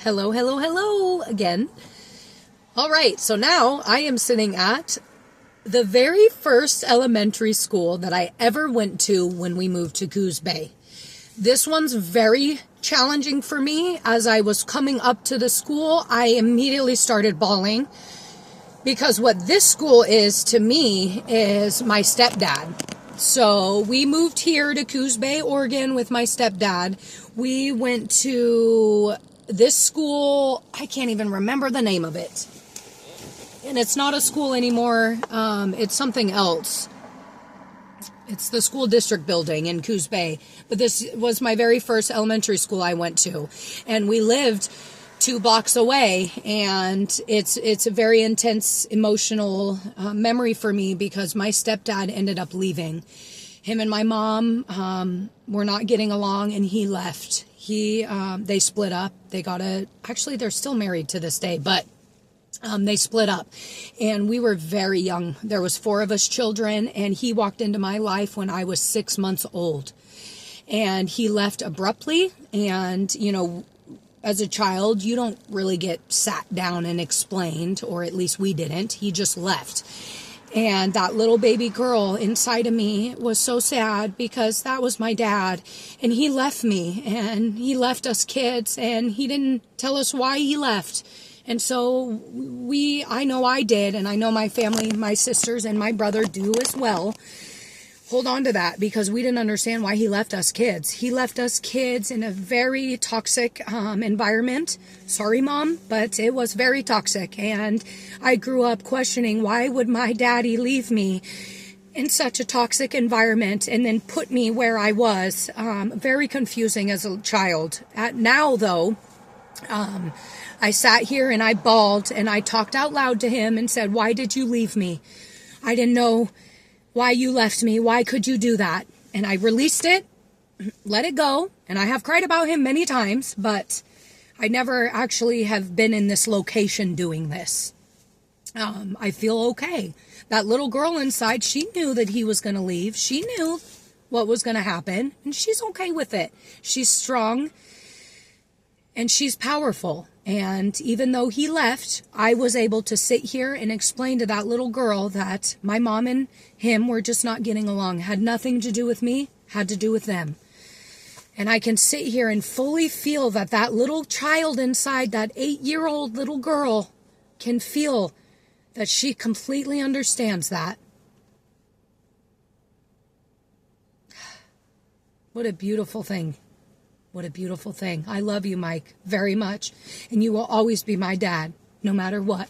Hello, hello, hello again. All right, so now I am sitting at the very first elementary school that I ever went to when we moved to Coos Bay. This one's very challenging for me. As I was coming up to the school, I immediately started bawling because what this school is to me is my stepdad. So we moved here to Coos Bay, Oregon with my stepdad. We went to this school, I can't even remember the name of it. And it's not a school anymore. It's something else. It's the school district building in Coos Bay. But this was my very first elementary school I went to. And we lived 2 blocks away. And it's a very intense emotional memory for me because my stepdad ended up leaving. Him and my mom were not getting along and he left. They split up. Actually, they're still married to this day, but they split up and we were very young. There was 4 of us children and he walked into my life when I was 6 months old and he left abruptly. And, you know, as a child, you don't really get sat down and explained, or at least we didn't. He just left. And that little baby girl inside of me was so sad because that was my dad. And he left me and he left us kids and he didn't tell us why he left. And so I know I did, and I know my family, my sisters and my brother do as well. Hold on to that because we didn't understand why he left us kids. He left us kids in a very toxic environment. Sorry, Mom, but it was very toxic. And I grew up questioning, why would my daddy leave me in such a toxic environment and then put me where I was? Very confusing as a child. Now, though, I sat here and I bawled and I talked out loud to him and said, why did you leave me? I didn't know why you left me. Why could you do that? And I released it, let it go. And I have cried about him many times, but I never actually have been in this location doing this. I feel okay. That little girl inside, she knew that he was going to leave. She knew what was going to happen, and she's okay with it. She's strong, and she's powerful. And even though he left, I was able to sit here and explain to that little girl that my mom and him were just not getting along. Had nothing to do with me, had to do with them. And I can sit here and fully feel that that little child inside, that 8-year-old little girl, can feel that she completely understands that. What a beautiful thing. What a beautiful thing. I love you, Mike, very much. And you will always be my dad, no matter what.